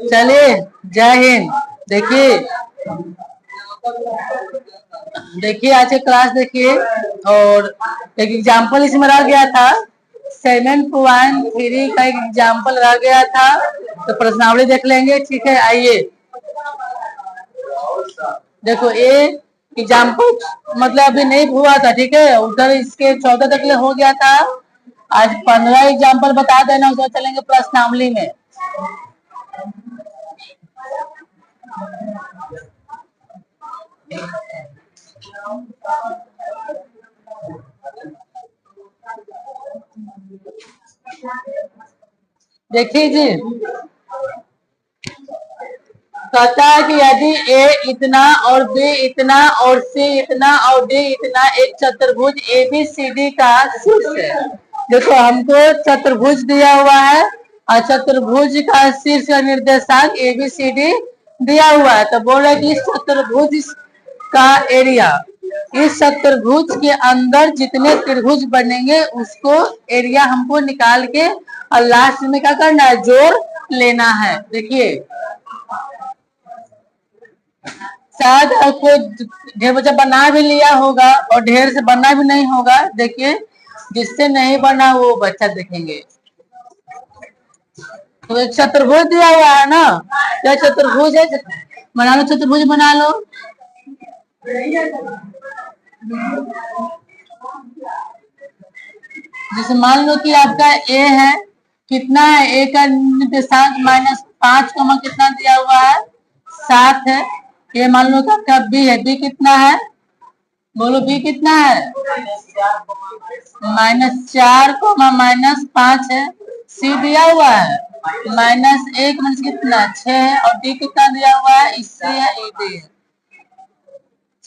चलिए, जय हिंद। देखिए देखिए आज के क्लास देखिए, और एक एग्जाम्पल इसमें रह गया था 7.3 का एक एग्जाम्पल रह गया था, तो प्रश्नावली देख लेंगे। ठीक है, आइए देखो ये एग्जाम्पल मतलब अभी नहीं हुआ था। ठीक है, उधर इसके 14 तक हो गया था। आज 15 एग्जाम्पल बता देना, उसमें चलेंगे प्रश्नावली में। देखिए जी, कहता है कि यदि ए इतना और बी इतना और सी इतना और डी इतना एक चतुर्भुज ABCD का शीर्ष है। देखो हमको चतुर्भुज दिया हुआ है और चतुर्भुज का शीर्ष निर्देशांक ABCD दिया हुआ है, तो बोल रहे कि इस चतुर्भुज का एरिया, इस चतुर्भुज के अंदर जितने त्रिभुज बनेंगे उसको एरिया हमको निकाल के और लास्ट में क्या करना है, जोड़ लेना है। देखिए शायद आपको ढेर बच्चा बना भी लिया होगा और ढेर से बना भी नहीं होगा। देखिए जिससे नहीं बना वो बच्चा देखेंगे। तो एक चतुर्भुज दिया हुआ है ना, क्या चतुर्भुज है, बना लो, चतुर्भुज बना लो। जैसे मान लो कि आपका ए है, कितना है, ए का निर्देशांक -5, कितना दिया हुआ है, 7 है। ये मान लो कि आपका बी है, बी कितना है, बोलो बी कितना है, -4, -5 है। सी दिया हुआ है -1 कितना 6 है, और डी कितना दिया हुआ है, इससे है, ई डी है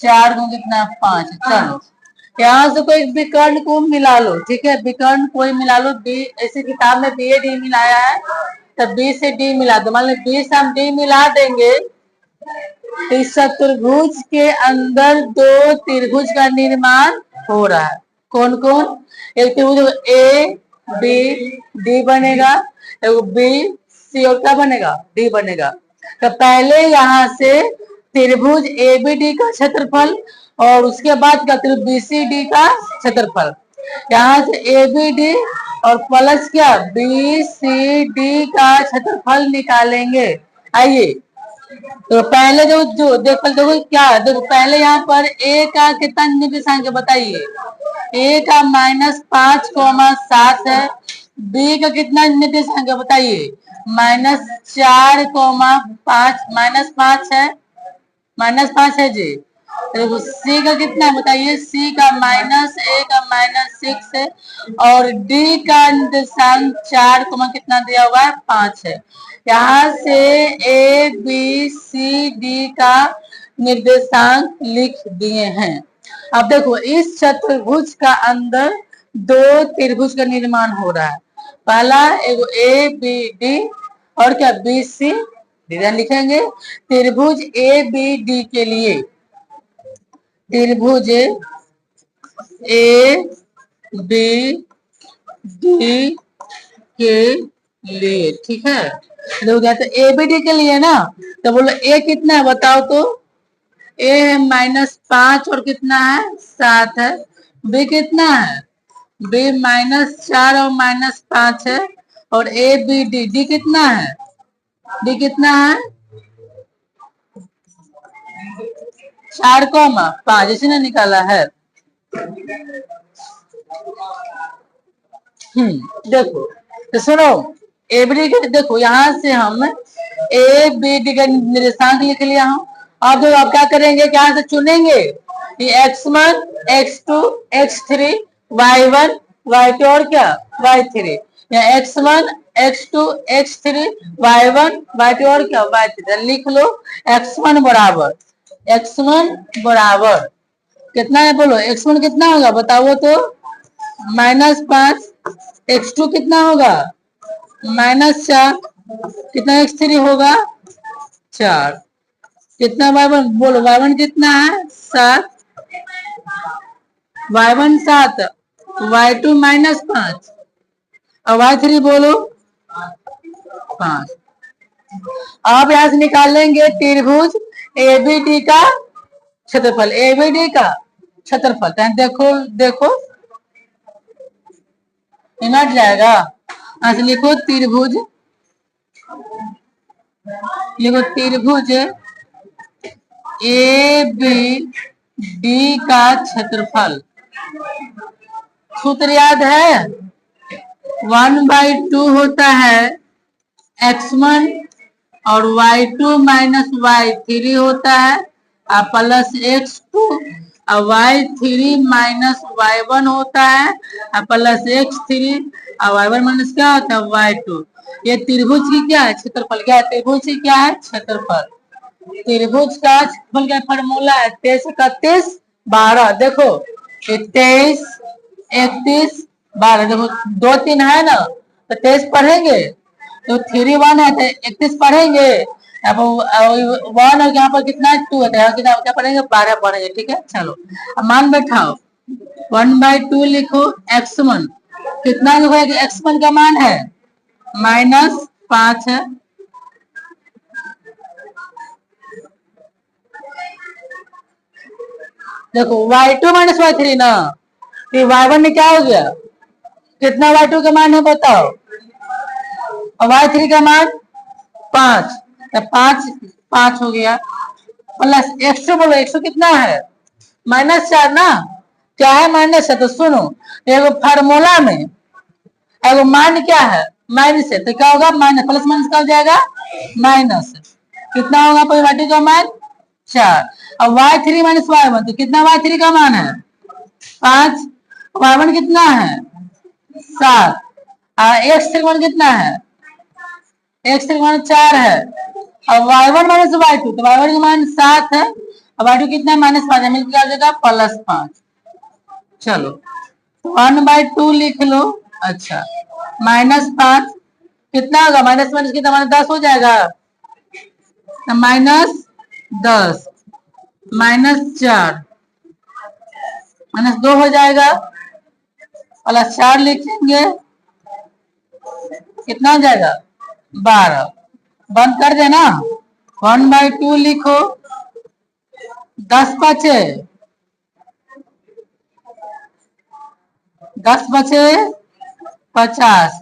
4 को कितना 5। चलो यहाँ से कोई विकर्ण को मिला लो। ठीक है, विकर्ण कोई मिला लो। बी ऐसे किताब में बी ए डी मिलाया है, तो बी से डी मिला दो। मान लो बी से हम डी मिला देंगे, इस चतुर्भुज के अंदर 2 त्रिभुज का निर्माण हो रहा है। कौन कौन, एक त्रिभुज ए बी डी बनेगा, एक बी सी और क्या बनेगा, डी बनेगा। तो पहले यहाँ से त्रिभुज ABD का क्षेत्रफल और उसके बाद क्या, त्रिभुज BCD का क्षेत्रफल। यहाँ से ABD और प्लस क्या BCD का क्षेत्रफल निकालेंगे। आइए तो पहले जो देखो क्या है, देखो पहले यहाँ पर ए का कितना निर्देशांक बताइए, ए का -5, 7 है। बी का कितना निर्देशांक बताइए, -4, 5 है, -5 है जी। तो सी का कितना है बताइए, सी का -1, -6 है, और डी का निर्देशांक 4, कितना दिया हुआ है, 5 है। यहाँ से ए बी सी डी का निर्देशांक लिख दिए हैं। अब देखो इस चतुर्भुज का अंदर 2 त्रिभुज का निर्माण हो रहा है। पहला एगो ए बी डी और क्या बी सी डी लिखेंगे। त्रिभुज ABD के लिए, त्रिभुज ABD के लिए, ठीक है। तो ABD के लिए ना, तो बोलो ए कितना है बताओ तो, ए है -5 और कितना है 7 है। बी कितना है, बी -4 और -5 है, और ABD डी कितना है, डी कितना है 4, 5, इसने निकाला है। देखो तो सुनो, एबीडी के देखो यहाँ से हम ABD का निर्देशांक लिख लिया हूँ। अब जो आप क्या करेंगे, क्या से चुनेंगे, x1 x2 x3 y1 y2 और क्या y3, या x1 x2 x3 y1 y2 और क्या y3 लिख लो। x1 बराबर कितना है, बोलो x1 कितना होगा बताओ तो, -5, x2 कितना होगा -4, कितना x3 होगा 4, कितना y1 बोलो, y1 कितना है 7, y1 7, y2 -5, और y3 बोलो 5। अब यहां से निकालेंगे त्रिभुज एबीडी का क्षेत्रफल, एबीडी का क्षेत्रफल। देखो देखो मिट जाएगा। ऐसे लिखो त्रिभुज, लिखो त्रिभुज ए बी डी का क्षेत्रफल। सूत्र याद है, 1/2 होता है x1 और y2 माइनस y3 होता है प्लस x2 और y3 माइनस y1 होता है प्लस x3 और y1 माइनस क्या होता है y2। ये त्रिभुज की क्या है क्षेत्रफल, क्या है त्रिभुज की क्या है क्षेत्रफल। त्रिभुज का क्षेत्रफल का फॉर्मूला है 23 31 12। देखो 23 31 12, देखो 2 3 है ना तो 23 पढ़ेंगे, तो 3 1 है तो 31 पढ़ेंगे। अब 1 और यहाँ पर कितना 2 है, क्या पढ़ेंगे 12 पढ़ेंगे। ठीक है चलो अब मान बैठाओ, 1/2 लिखो x1 कितना लिखो, x1 का मान है -5 है। देखो y2 माइनस y3 ना, तो y1 में क्या हो गया, कितना y2 का मान है बताओ, और y3 का मान 5, तो 5 हो गया प्लस x2 बोलो, x2 कितना है -4 ना, क्या है माइनस है। तो सुनो एगो फार्मूला में एगो मान क्या है माइनस है, तो क्या होगा माइनस, प्लस माइनस क्या हो जाएगा माइनस। कितना होगा y2 का मान 4 और y3 माइनस y1, तो कितना y3 का मान है 5, y1 कितना है 7 और x3 मान कितना है, x3 मान 4 है और y1 माइनस y2, तो y1 का मान 7 है और y2 कितना -5 है, मिलकर आ जाएगा +5। चलो 1/2 लिख लो। अच्छा -5 कितना होगा, माइनस माइनस कितना -10 हो जाएगा, तो -10 -4 -2 हो जाएगा +4 लिखेंगे, कितना हो जाएगा 12, बंद कर देना। 1/2 लिखो, 10 बचे 50,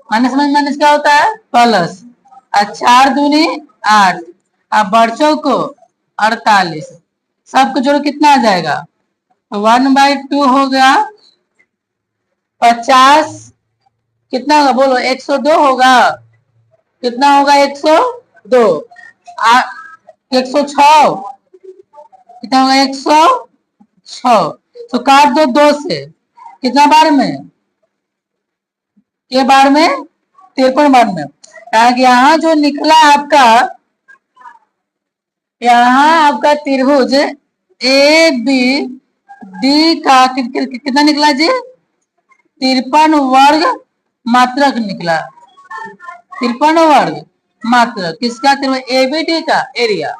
माइनस माइनस क्या होता है प्लस, 4 दूनी 8 अब बच्चों को 48, सबको जोड़ो कितना आ जाएगा 1/2 हो गया 50, कितना होगा बोलो 102 होगा, कितना होगा 102, 106, कितना होगा 106, तो काट दो 2 से, कितना बार में के बार में 53 बार में। यहाँ जो निकला आपका, यहाँ आपका त्रिभुज ए बी डी का कितना निकला जी 53 वर्ग मात्रक निकला, 53 वर्ग मात्रक किसका, त्रिभुज एबीडी का एरिया।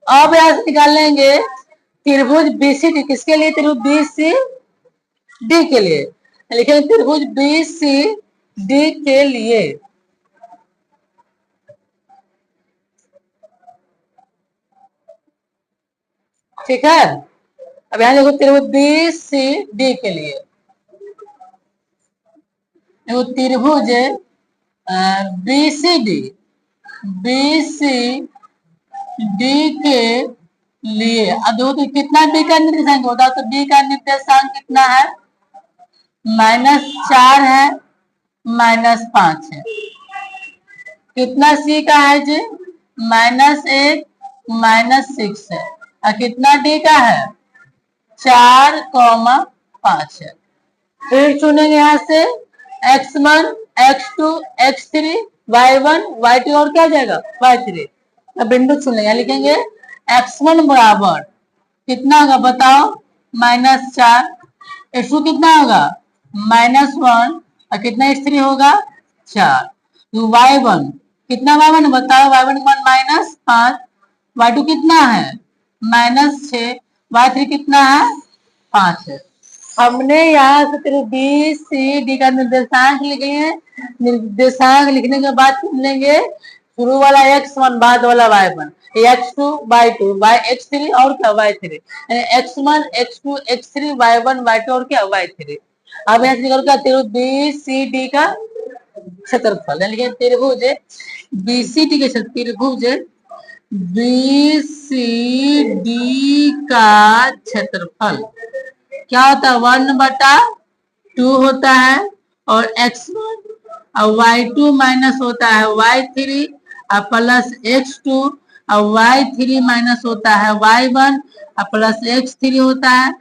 अब यहां से निकाल लेंगे त्रिभुज बीसीडी, किसके लिए त्रिभुज बीसीडी के लिए, लिखेंगे त्रिभुज बीसीडी के लिए। ठीक है अब यहां देखो त्रिभुज बीसीडी के लिए, त्रिभुज बीसीडी के लिए। अब देखो तो कितना बी का निर्देशांक होता है, तो बी का निर्देशांक कितना है -4 है -5 है। कितना सी का है जी -1 -6 है और कितना डी का है 4,5 है। फिर चुनेंगे यहाँ से x1 x2 x3 y1 y2 और क्या जाएगा y3, तो बिंदु चुन लेंगे, लिखेंगे x1 बराबर कितना होगा बताओ -4, x2 कितना होगा -1 और कितना x3 होगा 4, तो y1 कितना y1 बताओ, y1 का मान -5, y2 कितना है -6, y3 कितना है 5 है। हमने यहाँ से त्रिभुज बी सी डी का निर्देशांक लिखे हैं। निर्देशांक लिखने के बाद लेंगे शुरू वाला x1 बाद वाला y1, x2 y2 x3 और क्या y3, x1 x2 x3 y1 y2 और क्या y3। अब यहाँ से निकल क्या त्रिभुज बी सी डी का क्षेत्रफल, यानी त्रिभुज बी सी डी के त्रिभुज बी सी डी का क्षेत्रफल क्या होता है 1/2 होता है और x1 और y2 माइनस होता है y3 और प्लस x2 और y3 माइनस होता है y1 और प्लस x3 होता है।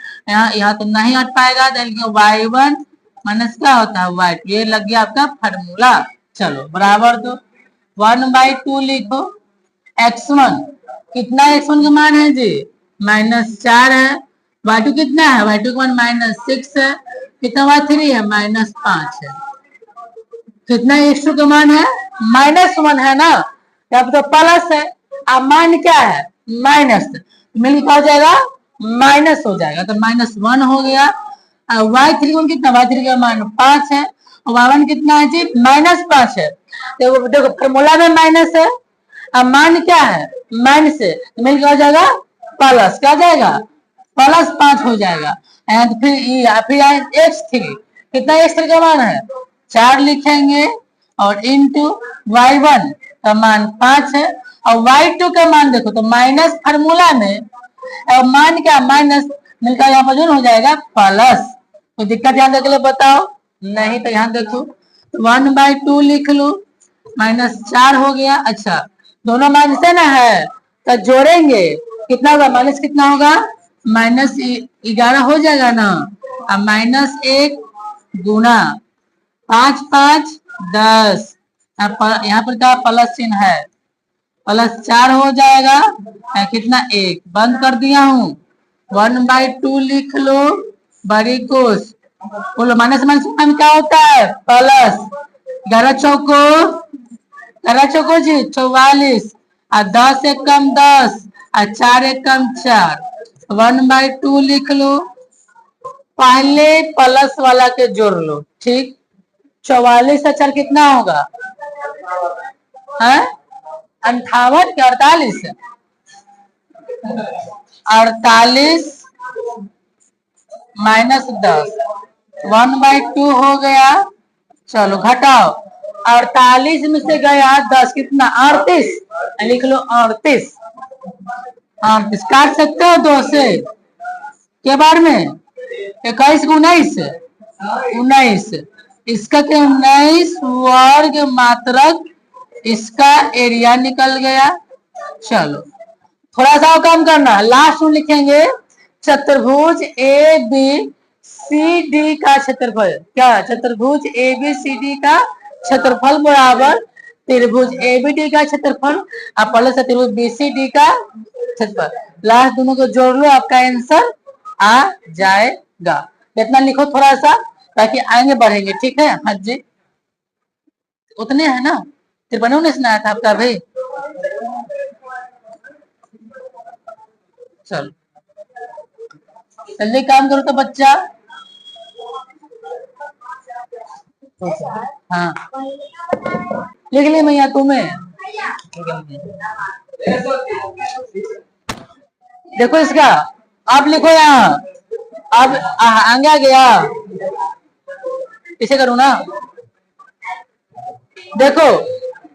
यहाँ तो नहीं हट पाएगा, y1 माइनस क्या होता है y2। ये लग गया आपका फार्मूला। चलो बराबर दो 1/2 लिखो। x1 कितना, x1 का मान है जी -4 है। y2 कितना है, y2 का मान -6 है। कितना y3 है -5 है। कितना x2 का मान है -1 है ना, यहाँ पे तो प्लस है, अब मान क्या है माइनस, मिल क्या हो जाएगा माइनस हो जाएगा, तो -1 हो गया। y3 को कितना, y3 का मान 5 है और y1 कितना है जी -5 है। देखो फॉर्मूला में माइनस है, अब मान क्या है माइनस है, मिल क्या हो जाएगा प्लस, क्या हो जाएगा +5 हो जाएगा। एंड फिर x3 कितना, x3 का मान है 4 लिखेंगे और इंटू y1 का मान 5 है और y2 का मान देखो तो माइनस फार्मूला में, और मान क्या माइनस मिलकर यहाँ पर हो जाएगा प्लस। तो दिक्कत ध्यान देख लो, बताओ नहीं तो यहाँ देखो तो 1/2 लिख लो, -4 हो गया। अच्छा दोनों माइनस है ना है तो जोड़ेंगे कितना होगा, माइनस कितना होगा -11 हो जाएगा ना, अब -1 गुना 5 5 10, यहाँ पर क्या प्लस चिन्ह है, +4 हो जाएगा, कितना 1 बंद कर दिया हूँ। 1/2 लिख लो, बड़ी कोस बोलो माइनस में क्या होता है प्लस। 11 चौको जी 44 और 10 एक कम 10 और 4 एक कम 4, 1/2 लिख लो। पहले प्लस वाला के जोड़ लो, ठीक। 44 से 4 कितना होगा है 58 के 48, 48 -10 1/2 हो गया। चलो घटाओ, 48 में से गया 10 कितना 38, लिख लो 38 काट सकते हो 2 से के बार में 21 को 19 इसका क्या 19 वर्ग मात्रक, इसका एरिया निकल गया। चलो थोड़ा सा काम करना, लास्ट में लिखेंगे चतुर्भुज ए बी सी डी का क्षेत्रफल, क्या चतुर्भुज ए बी सी डी का क्षेत्रफल बराबर त्रिभुज ए बी डी का क्षेत्रफल प्लस त्रिभुज बी सी डी का क्षेत्रफल। लास्ट दोनों को जोड़ लो, आपका आंसर आ जाएगा। इतना लिखो थोड़ा सा ताकि आगे बढ़ेंगे, ठीक है। हाँ जी उतने है ना, 53 आया था आपका भाई। चलो जल्दी काम करो तो बच्चा। हाँ लिख ली मैया तुम्हें, देखो इसका आप लिखो यहाँ, अब आगे आ गया, इसे करो ना। देखो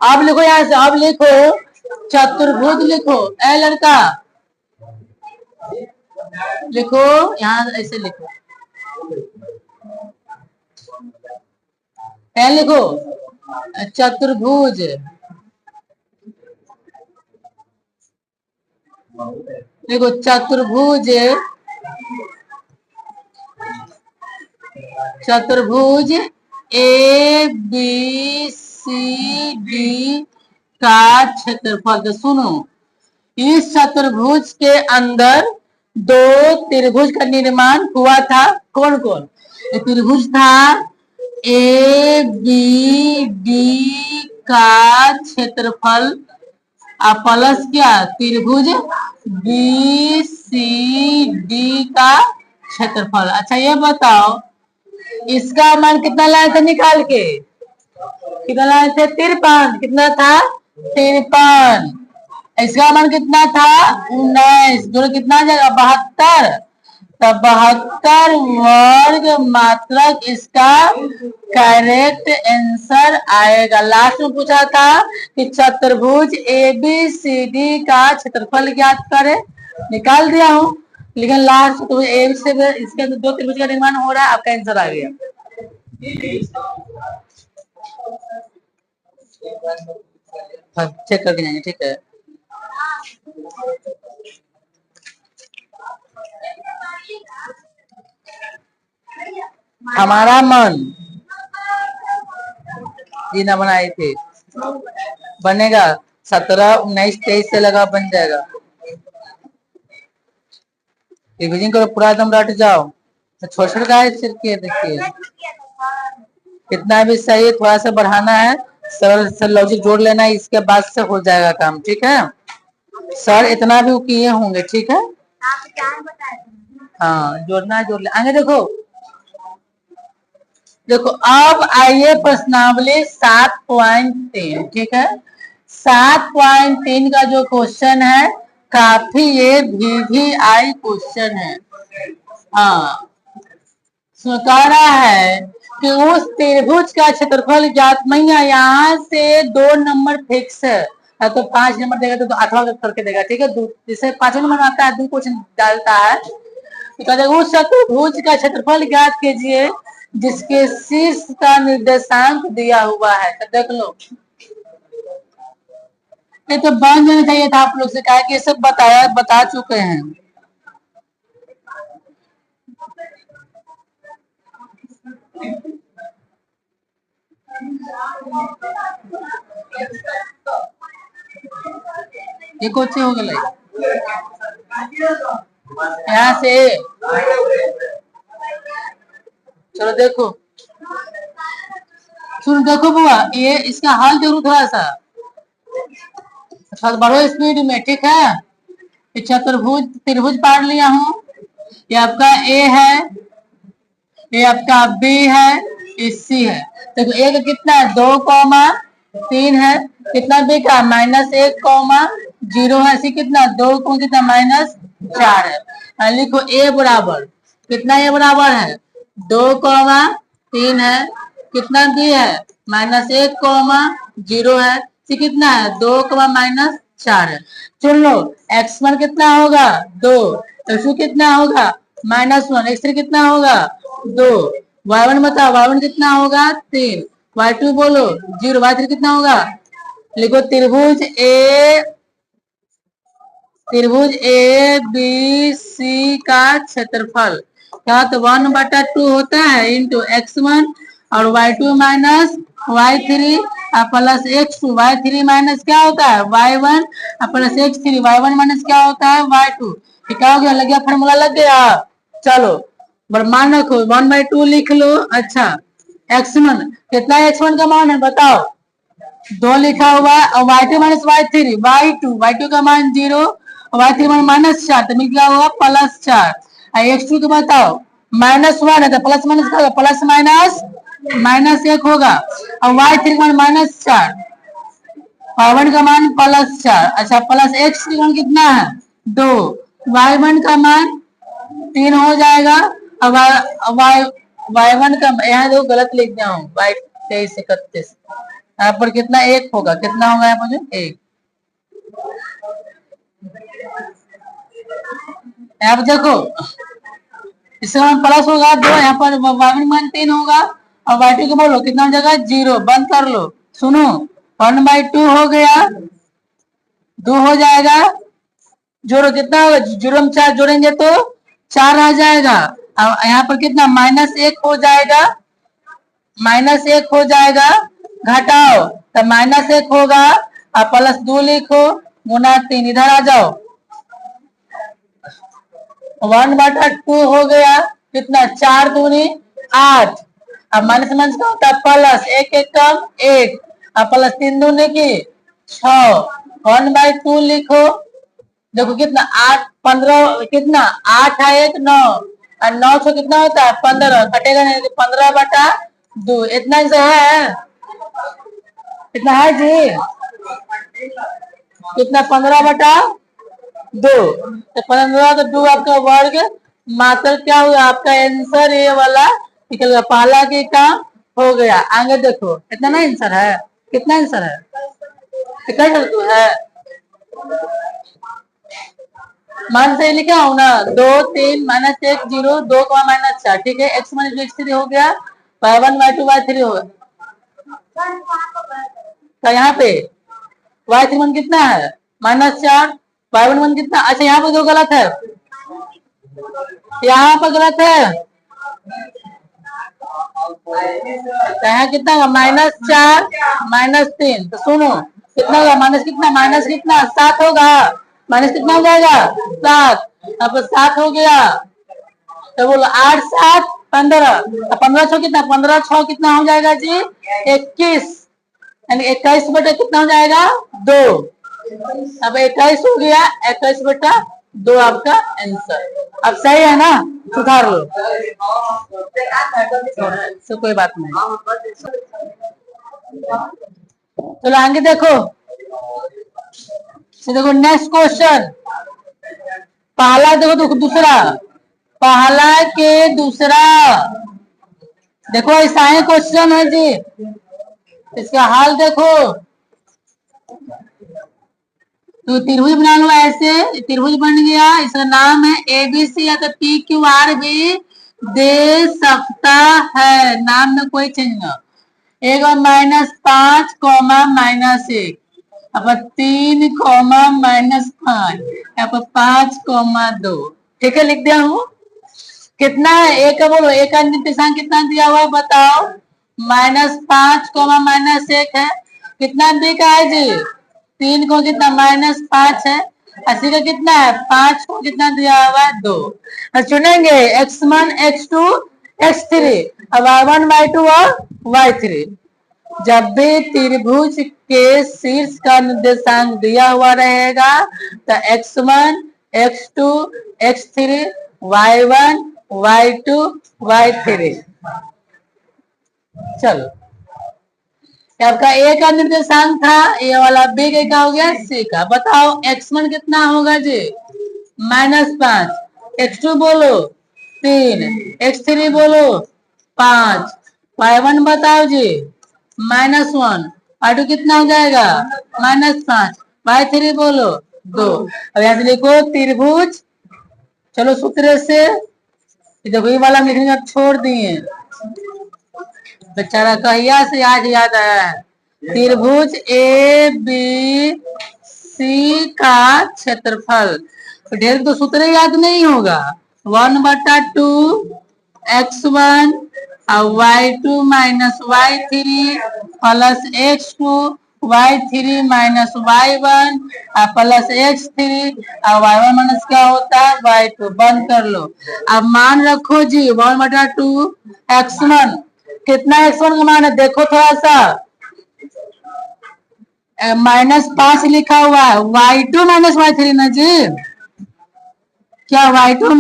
आप लिखो यहाँ से, आप लिखो चतुर्भुज, लिखो ए लड़का लिखो यहाँ ऐसे लिखो, ए लिखो चतुर्भुज देखो चतुर्भुज ए बी सी डी का क्षेत्रफल। तो सुनो, इस चतुर्भुज के अंदर 2 त्रिभुज का निर्माण हुआ था। कौन कौन त्रिभुज था, ए बी डी का क्षेत्रफल प्लस क्या त्रिभुज बी सी डी का क्षेत्रफल। अच्छा ये बताओ इसका मान कितना लाए थे निकाल के, कितना लाए थे 53, कितना था 53। इसका मान कितना था 19, जो कितना आ जाएगा 72। तब 72 वर्ग मात्रक इसका करेक्ट आंसर आएगा। लास्ट में पूछा था कि चतुर्भुज ABCD का क्षेत्रफल ज्ञात करें, निकाल दिया हूं, लेकिन लास्ट तो ए से इसके अंदर 2 त्रिभुज का निर्माण हो रहा है, आपका आंसर आ गया। चेक करके जाएंगे, ठीक है। हमारा मन जी ना बनाए थे, बनेगा 17, 19, 23 से लगा बन जाएगा। रिवीजन करो पूरा एकदम रट जाओ, तो छोटे छोटे का देखिए कितना भी सही है, थोड़ा सा बढ़ाना है, सरल से लॉजिक जोड़ लेना है, इसके बाद से हो जाएगा काम, ठीक है। सर इतना भी किए होंगे, ठीक है। हाँ जोड़ना है, जोड़ ले आगे। देखो देखो अब आइए प्रश्नावली 7.3, ठीक है। 7.3 का जो क्वेश्चन है काफी ये VVI क्वेश्चन है। हाँ कह रहा है कि उस त्रिभुज का क्षेत्रफल ज्ञात मैया, यहाँ से 2 नंबर फिक्स है, तो 5 नंबर देगा तो 8वां करके देगा, ठीक है। जिसे 5वां नंबर आता है 2 क्वेश्चन डालता है, तो कहते उस चतुर्भुज का क्षेत्रफल ज्ञात कीजिए जिसके शीर्ष का निर्देशांक दिया हुआ है। तो देख लो ये तो बन जाना चाहिए था आप लोग से, कहा कि ये सब बता चुके हैं। ये कुछ हो गया यहाँ से, चलो देखो सुनो, देखो बुआ ये इसका हाल जरूर थोड़ा सा बढ़ो स्पीड में, ठीक है। चतुर्भुज त्रिभुज पार लिया हूँ, ये आपका A है, ये आपका B है, ये C है। देखो A का कितना है 2,3 है, कितना B का -1,0 है, C कितना 2 कितना -4 है। लिखो A बराबर कितना, A बराबर है 2,3 है, कितना B है -1,0 है, C कितना है 2, -4 है। चुन लो x1 कितना होगा 2, x2 कितना होगा -1, x3 कितना होगा 2, y1 बताओ y1 कितना होगा 3, y2 बोलो 0, y3 कितना होगा। लिखो त्रिभुज ABC का क्षेत्रफल क्या, तो 1/2 होता है इंटू x1 और y2 minus y3 plus x2, y3 minus क्या होता है y1 plus x3, y1 minus क्या होता है y2। क्या हो गया, लग गया फॉर्मूला लग गया। चलो मान रखो 1/2 लिख लो। अच्छा x1 कितना, x1 का मान है बताओ 2 लिखा हुआ है, और y2 माइनस y2 का मान 0, y3 मान -4, तो मिल गया होगा +4। x2 को बताओ -1 है तो प्लस माइनस का प्लस -1 होगा, और y3 का मान -4, y1 का मान +4। अच्छा प्लस x का मान कितना है 2, y1 का मान 3 हो जाएगा, अब y1 का यहाँ दो गलत लिख दिया हूँ, y23 31, यहाँ पर कितना 1 होगा, कितना होगा यहाँ पर 1। यहाँ पर देखो इसका मान प्लस होगा 2, यहाँ पर y1 मान 3 होगा, और y2 को बोलो कितना हो जाएगा 0, बंद कर लो। सुनो 1/2 हो गया, 2 हो जाएगा, जोड़ो कितना होगा 0 में 4 जोड़ेंगे तो 4 आ जाएगा, अब यहाँ पर कितना -1 हो जाएगा, -1 हो जाएगा, घटाओ तो -1 होगा, और +2 लिखो गुना 3, इधर आ जाओ 1/2 हो गया, कितना 4 दूनी 8, अब माइनस माइनस का होता है प्लस, 1 1 कम 1, अब +3 दूनी की 6, 1/2 लिखो। देखो कितना 8 15 कितना 8 है 1 9, और 9 छो कितना होता है 15, कटेगा नहीं 15/2 इतना ही है, कितना है जी, कितना 15/2, तो 15/2 आपका वर्ग मात्र क्या हुआ आपका आंसर ये वाला निकल गया, पहला के काम हो गया। आगे देखो इतना ना आंसर है, कितना आंसर है, कितना है, मान से लिखा हूं ना 2 3 -1 0 2 -4, ठीक है। x - x3 हो गया, y1 y2 y3 हो गया, तो यहाँ पे y3 मान कितना है -4, y1 मान कितना, अच्छा यहाँ पे तो गलत है, यहाँ पर गलत है, तो यहाँ कितना होगा -4 -3, तो सुनो कितना होगा माइनस कितना, माइनस कितना 7 होगा, माइनस कितना हो जाएगा 7, अब 7 हो गया, तो बोलो 8 7 15, 15 छो कितना, 15 छो कितना हो जाएगा जी 21, यानी 21/2 कितना हो जाएगा 2, अब 21 हो गया, 21/2 आपका आंसर। अब सही है ना, सुधार लो, तो कोई बात नहीं। चलो आगे देखो, देखो नेक्स्ट क्वेश्चन, पहला देखो दूसरा, पहला के दूसरा, देखो ऐसा ही क्वेश्चन है जी, इसका हाल देखो, तो त्रिभुज बनाना हुआ ऐसे, त्रिभुज बन गया, इसका नाम है ABC या तो PQR भी दे सकता है, नाम में कोई चेंज ना, एक -5, -1, अब 3, -5, यहाँ पर 5, 2, ठीक है, लिख दिया हूँ। कितना है एक का बोलो, एक का निर्देशांक कितना दिया हुआ है बताओ, -5, -1 है, कितना बी का है जी 3 को कितना -5 है, 80 का कितना है 5 को कितना दिया हुआ है 2, चुनेंगे x1 x2 x3, अब y1 y2 और y3, जब भी त्रिभुज के शीर्ष का निर्देशांक दिया हुआ रहेगा तो x1 x2 x3 y1 y2 y3, चलो आपका ए का निर्देशांक था, ये वाला बी का क्या हो गया सी का, बताओ x1 कितना होगा जी -5, x2 बोलो 3, x3 बोलो 5, y1 बताओ जी -1, y2 कितना हो जाएगा -5, y3 बोलो 2। अब यहाँ से लिखो त्रिभुज, चलो सूत्र से देखो ये वाला लिखने अब छोड़ दिए, बेचारा कहिया से आज याद आया है, त्रिभुज ABC का क्षेत्रफल, तो ढेर तो सूत्र याद नहीं होगा, 1/2 x1 और y2 - y3 plus x2 y3 - y1 plus x3 और y1 माइनस क्या होता है y2, बंद कर लो। अब मान रखो जी 1/2 x1, कितना x1 का मान है देखो थोड़ा सा, -5 लिखा हुआ है, y2 - y3 ना जी, क्या y2 -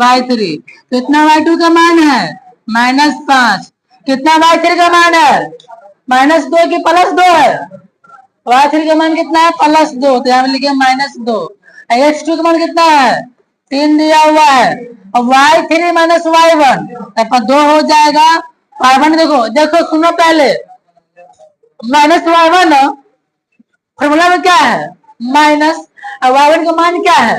y3, तो इतना y2 का मान है -5, कितना y3 का मान है -2 की +2 है, y3 का मान कितना है +2, तो यहाँ लिखे -2, x2 का मान कितना है 3 दिया हुआ है, और y3 - y1 तो 2 हो जाएगा, y1 देखो देखो सुनो पहले, -y1 फॉर्मूला में क्या है माइनस, और y1 का मान क्या है,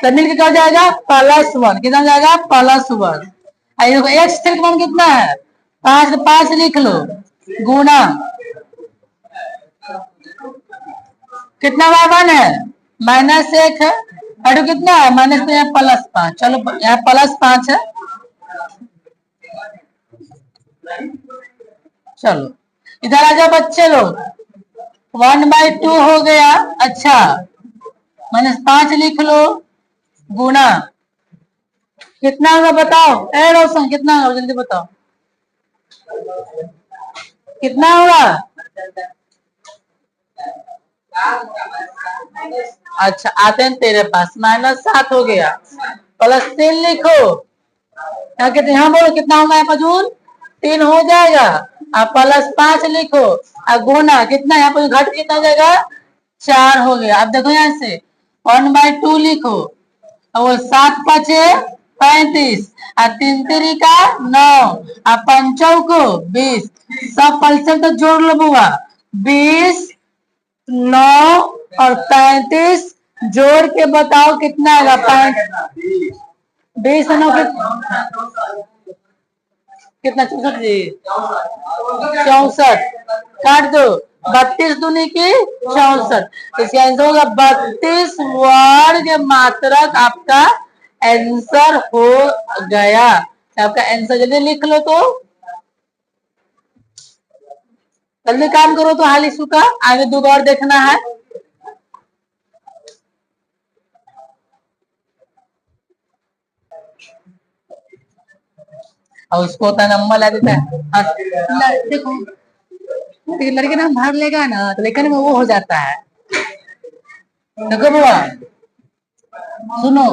तो मिलकर क्या हो जाएगा +1, कितना हो जाएगा +1, देखो x3 का मान कितना है 5, 5 लिख लो गुना, कितना y1 है -1 है, और कितना है माइनस, तो यहाँ +5, चलो यहाँ +5 है, चलो इधर आ जाओ बच्चे लोग, 1/2 हो गया, अच्छा -5 लिख लो गुना, कितना होगा बताओ, ए रोशन कितना होगा जल्दी बताओ, कितना होगा, अच्छा आते हैं तेरे पास, -7 हो गया, +3 लिखो। क्या कहते हैं, यहाँ बोलो कितना होगा यहाँ पर जून 3 हो जाएगा। अब +5 लिखो। अब गुना कितना यहाँ पर घट कितना हो जाएगा 4 हो गया। अब देखो यहाँ से 1/2 लिखो। और 7 5 35 और 3 3 का 9 और 5 को 20। सब पल्सर तो जोड़ लो बुआ। 20 9 और 35 जोड़ के बताओ कितना आएगा। 20 9 कितना 64 जी 64 काट दो। 32 दूनी की 64। इसका आंसर होगा 32 वर्ग मात्रक। आपका आंसर हो गया। आपका आंसर जल्दी लिख लो। तो जल्दी काम करो तो हाल इसू का आगे 2 और देखना है। और उसको होता नंबर ला देता है। देखो लड़के ना भाग लेगा ना तो लेकिन में वो हो जाता है। देखो बुआ सुनो,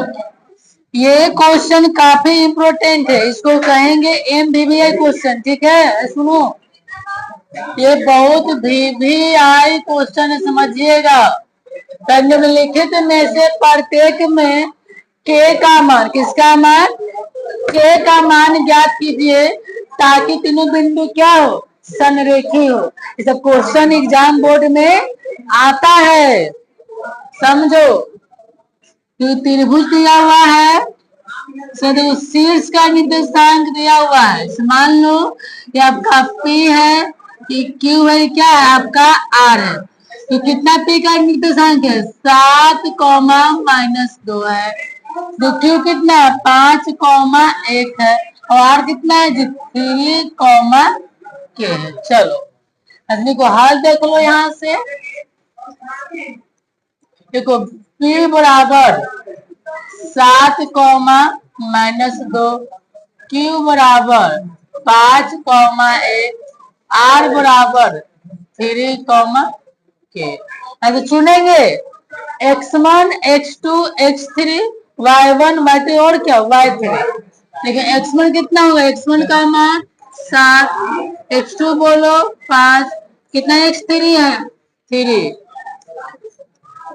ये क्वेश्चन काफी इम्पोर्टेंट है। इसको कहेंगे MVVI क्वेश्चन। ठीक है सुनो, ये बहुत VVI क्वेश्चन समझिएगा। निम्नलिखित में से प्रत्येक में के का मान, किसका मान, के का मान ज्ञात कीजिए ताकि तीनों बिंदु क्या हो, संरेखी हो। ये सब क्वेश्चन एग्जाम बोर्ड में आता है, समझो। तो त्रिभुज दिया हुआ है, देखो शीर्ष का निर्देशांक दिया हुआ है। मान लो ये आपका P है, कि Q है, क्या है आपका R है। तो कितना P का निर्देशांक है 7, -2 है। तो Q कितना है 5, 1 है। और R कितना है 3, K है। चलो आदमी को हाल देख लो यहाँ से। देखो P बराबर 7, -2, Q बराबर 5, 1, R बराबर 3, K। तो चुनेंगे x1 x2 x3 y1 y2 और क्या y3। लेकिन x1 कितना होगा, x1 का मान 7, x2 बोलो 5, कितना x3 है 3,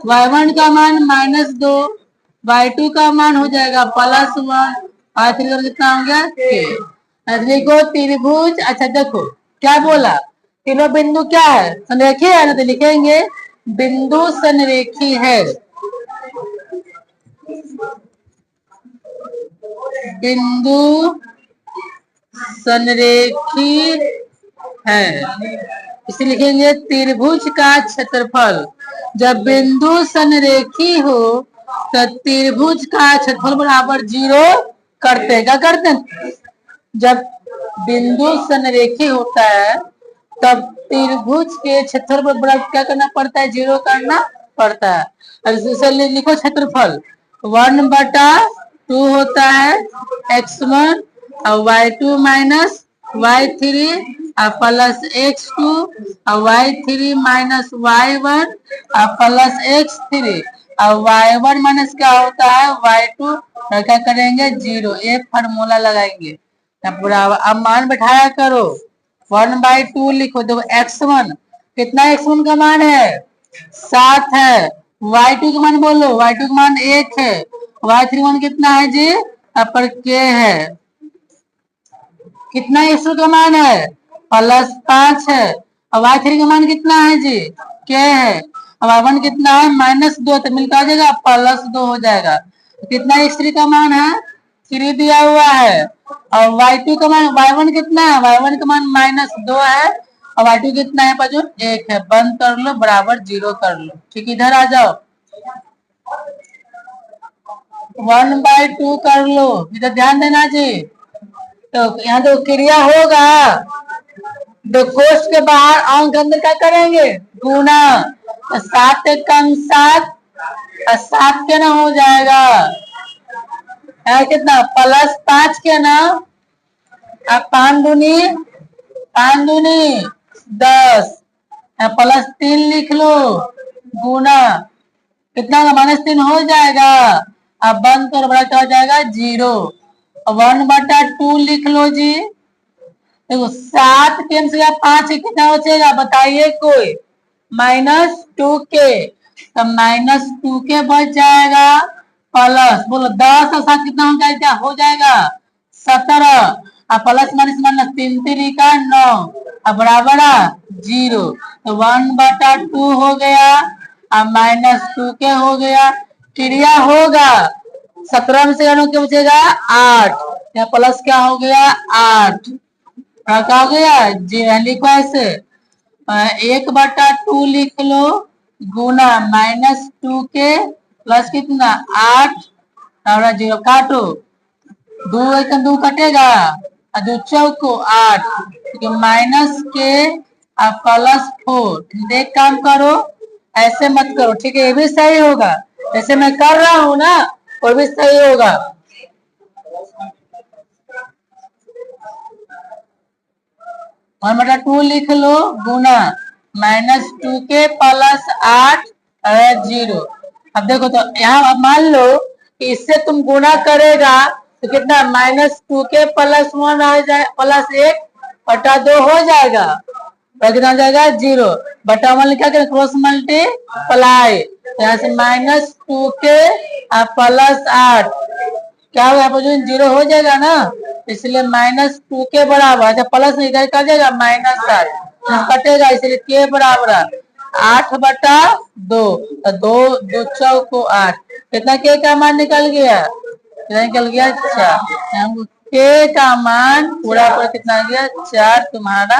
y1 का मान -2, y2 का मान हो जाएगा +1, y3 का कितना हो गया k। देखो त्रिभुज, अच्छा देखो क्या बोला, तीनों बिंदु क्या है संरेखी है ना, तो लिखेंगे बिंदु संरेखी है। बिंदु संरेखी है, इसे लिखेंगे त्रिभुज का क्षेत्रफल। जब बिंदु संरेखी हो तो त्रिभुज का क्षेत्रफल बराबर 0 करते हैं। क्या करते हैं, जब बिंदु संरेखी होता है तब त्रिभुज के क्षेत्रफल बराबर क्या करना पड़ता है, 0 करना पड़ता है। इसे लिखो क्षेत्रफल 1/2 होता है x1 और y2 माइनस y3 और +x2 और y3 माइनस y1 और +x3 और y1 माइनस क्या होता है y2। तो क्या करेंगे 0, ये फार्मूला लगाएंगे। पूरा अब मान बैठाया करो 1/2 लिखो। देखो x1 कितना, x1 का मान है 7 है। y2 का मान बोलो, y2 का मान 1 है। y3 मान कितना है जी, अपर k है। कितना x2 का मान है +5 है। और y3 का मान कितना है जी k है। और y1 कितना है -2, तो मिलकर आ जाएगा +2 हो जाएगा। कितना x3 का मान है 3 दिया हुआ है। और y2 का मान, y1 कितना है, y1 का मान -2 है। और y2 कितना है बच्चों 1 है। बंद कर लो, बराबर 0 कर लो। ठीक, इधर आ जाओ 1/2 कर लो, इधर ध्यान देना जी। तो यहाँ तो क्रिया होगा, दो कोष्ठ के बाहर अंक अंदर क्या करेंगे गुना। 7 कम 7 और 7 के ना हो जाएगा कितना +5 के ना। अब 5 दूनी 10, +3 लिख लो गुना कितना का -3 हो जाएगा। अब बंद करो, बड़ा क्या हो जाएगा 0। 1/2 लिख लो जी। देखो 7 के से 5 कितना बचेगा बताइए कोई, -2 के, तो -2 के बच जाएगा, प्लस बोलो 10 और 7 कितना हो जाएगा, हो जाएगा 17, और प्लस माइनस माइनस 3 3 का 9, अब बराबर 0, तो 1/2 हो गया और -2 के हो गया, क्रिया होगा 17 में से क्या बचेगा 8, या प्लस क्या हो गया 8, क्या हो गया जी, लिखो ऐसे 1/2 लिख लो गुना -2 के प्लस कितना 8 और 0 काटो, 2 1 2 कटेगा और 2 चौको 8, -के और +4, देख काम करो ऐसे मत करो, ठीक है, ये भी सही होगा, जैसे मैं कर रहा हूँ ना वो भी सही होगा। 1/2 लिख लो गुना -2 के प्लस 8 और 0। अब देखो तो यहाँ मान लो कि इससे तुम गुना करेगा तो कितना -2 के प्लस 1 आ जाए, प्लस 1/2 हो जाएगा, तो कितना हो जाएगा 0, बटा 1 क्या करें क्रॉस मल्टीप्लाई, यहाँ से -2 के प्लस 8 क्या होगा, 0 हो जाएगा ना, इसलिए -2 के बराबर, अच्छा प्लस इधर कर देगा -8 कटेगा, इसलिए के बराबर 8/2, तो 2 चौको 8, कितना के का मान निकल गया, कितना निकल गया 4, के का मान पूरा पूरा कितना गया 4, तुम्हारा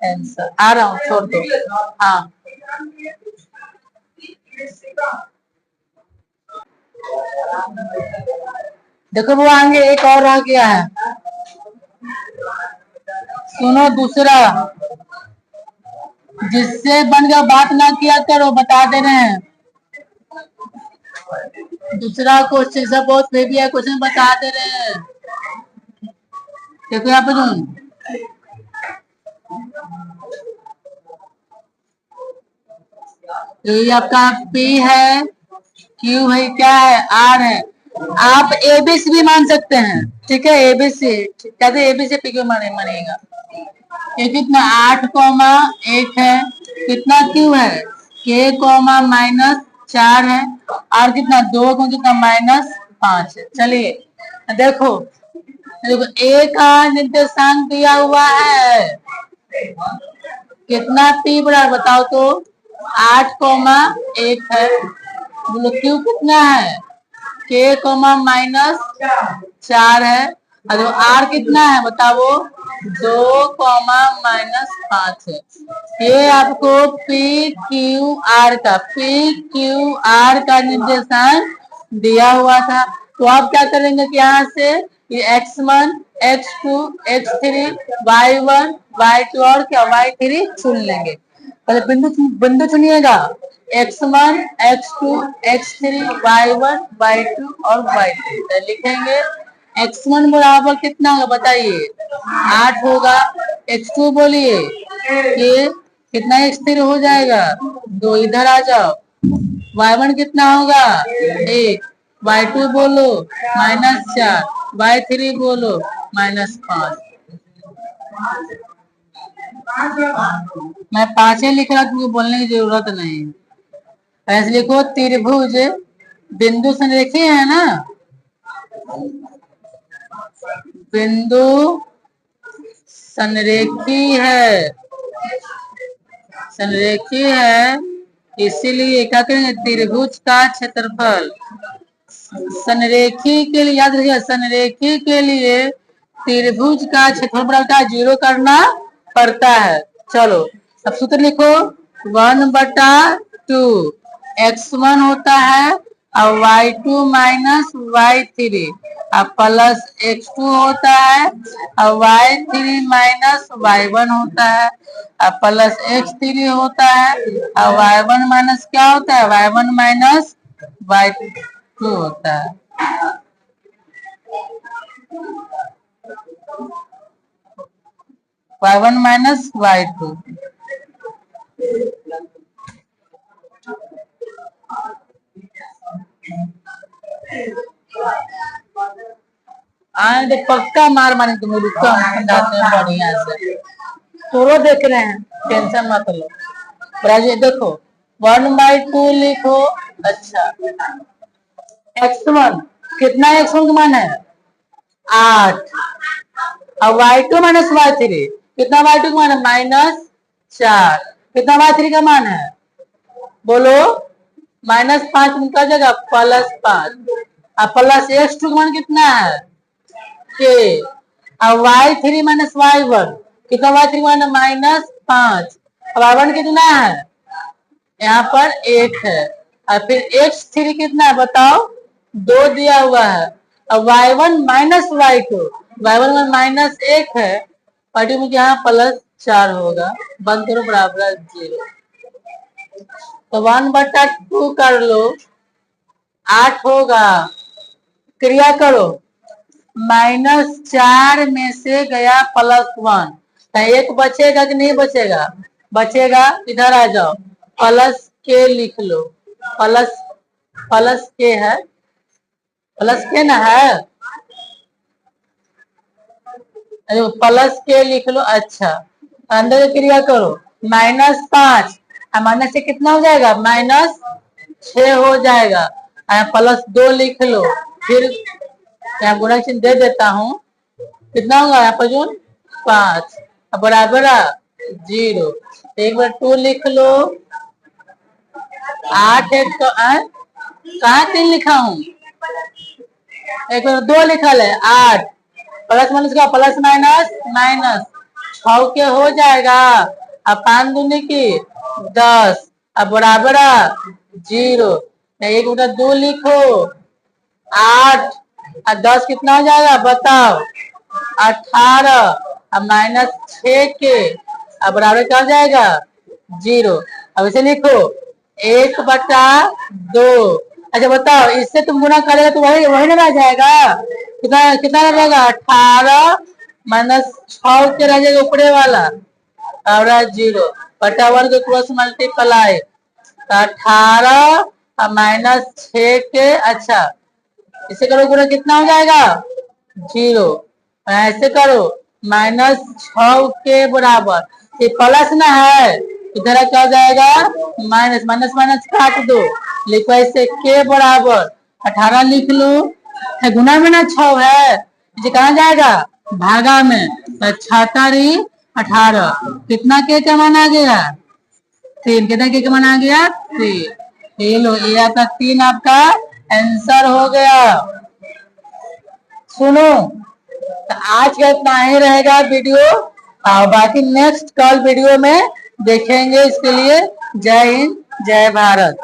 आंसर। आ रहा हूँ छोड़ दो, हाँ देखो वो आगे एक और आ गया है, सुनो दूसरा, जिससे बन गया बात ना किया करो, बता दे रहे हैं, दूसरा क्वेश्चन सब बहुत बेबी है, क्वेश्चन बता दे रहे हैं, देखो यहाँ पे तो ये आपका P है, Q है, क्या है R है, आप ABC भी मान सकते हैं, ठीक है, ABC कहते ABC P Q मानेगा, ये कितना 8,1 है, कितना Q है K, -4 है, और कितना 2 को कितना -5 है। चलिए देखो देखो A का निर्देशांक दिया हुआ है, कितना P बराबर बताओ तो 8,1 है, बोलो Q कितना है K, -4 है, और R कितना है बताओ 2, -5 है, ये आपको PQR का निर्देशांक दिया हुआ था, तो आप क्या करेंगे कि यहाँ से ये x1 x2 x3 y1 y2 और क्या y3 चुन लेंगे, पहले बिंदु चुनिएगा x1 x2 x3 y1 y2 और y3, तो लिखेंगे x1 बराबर कितना होगा बताइए 8 होगा, x2 बोलिए कि कितना स्थिर हो जाएगा 2, इधर आ जाओ, y1 कितना होगा 1, y2 बोलो -4, y3 बोलो -5, मैं 5 लिख रहा क्योंकि बोलने की जरूरत नहीं, ऐसे लिखो त्रिभुज बिंदु संरेखी है ना, बिंदु संरेखी है, संरेखी है, इसीलिए क्या करेंगे त्रिभुज का क्षेत्रफल, संरेखी के लिए याद रखिए, संरेखी के लिए त्रिभुज का क्षेत्रफल बराबर 0 करना पड़ता है। चलो अब सूत्र लिखो 1/2 x1 होता है और y2 - y3 और प्लस x2 होता है और y3 - y1 होता है और प्लस x3 होता है और y1 माइनस क्या होता है y1 - y2 होता है। y1 - y2, आए तो पक्का मार मारे तुम्हें, रुको हम समझाते हैं बढ़िया से। पूरा देख रहे हैं, टेंशन मत लो। राजू देखो 1/2 लिखो। अच्छा x1 कितना, x1 का मान है 8, और y2 माइनस y3 कितना, y2 का मान है -4, कितना y3 का मान है बोलो -5 निकल जाएगा +5, और प्लस x2 का मान कितना है k, और y3 माइनस y1 कितना, y3 का मान है -5, अब y1 कितना है यहाँ पर 1 है, और फिर x3 कितना है बताओ 2 दिया हुआ है, अब y1 माइनस y2, y1 में -1 है, y2 में यहाँ +4 होगा, बंद करो बराबर 0, तो 1/2 कर लो 8 होगा, क्रिया करो -4 में से गया +1, तो 1 बचेगा कि नहीं बचेगा, बचेगा, इधर आ जाओ प्लस के लिख लो, प्लस के है, प्लस के ना है, प्लस के लिख लो। अच्छा अंदर क्रिया करो -5 माइनस से कितना हो जाएगा -6 हो जाएगा, +2 लिख लो, फिर यहाँ गुणा चिन्ह दे देता हूँ, कितना होगा यहाँ पर जो 5 बराबर 0, एक बार 2 लिख लो, 8 है तो कहाँ 3 लिखा हूँ, एक बार 2 लिखा है 8, प्लस माइनस का प्लस माइनस 6 के हो जाएगा, अब 5 दूनी की 10, अब बराबर 0, एक बटा 2 लिखो 8 और 10 कितना हो जाएगा बताओ 18, अब -6 के अब बराबर क्या हो जाएगा 0, अब इसे लिखो 1/2। अच्छा बताओ इससे तुम गुना करेगा तो वही ना रह जाएगा, कितना कितना रह जाएगा 18 -6 के रह जाएगा ऊपरे वाला, और 0 बटा 1 के क्रॉस मल्टीप्लाई, 18 और -6 के, अच्छा इसे करो गुना कितना हो जाएगा 0, ऐसे करो -6 के बराबर, ये प्लस ना है, इधर क्या हो जाएगा माइनस काट दो, लिखो ऐसे के बराबर 18 लिख लो, गुना में ना 6 है, ये कहाँ जाएगा भागा में, 6 18, कितना के मान आ गया 3, कितना के मान आ गया 3, ये लो ये आपका 3 आपका आंसर हो गया। सुनो तो आज का इतना ही रहेगा वीडियो, और बाकी नेक्स्ट कल वीडियो में देखेंगे, इसके लिए जय हिंद जय भारत।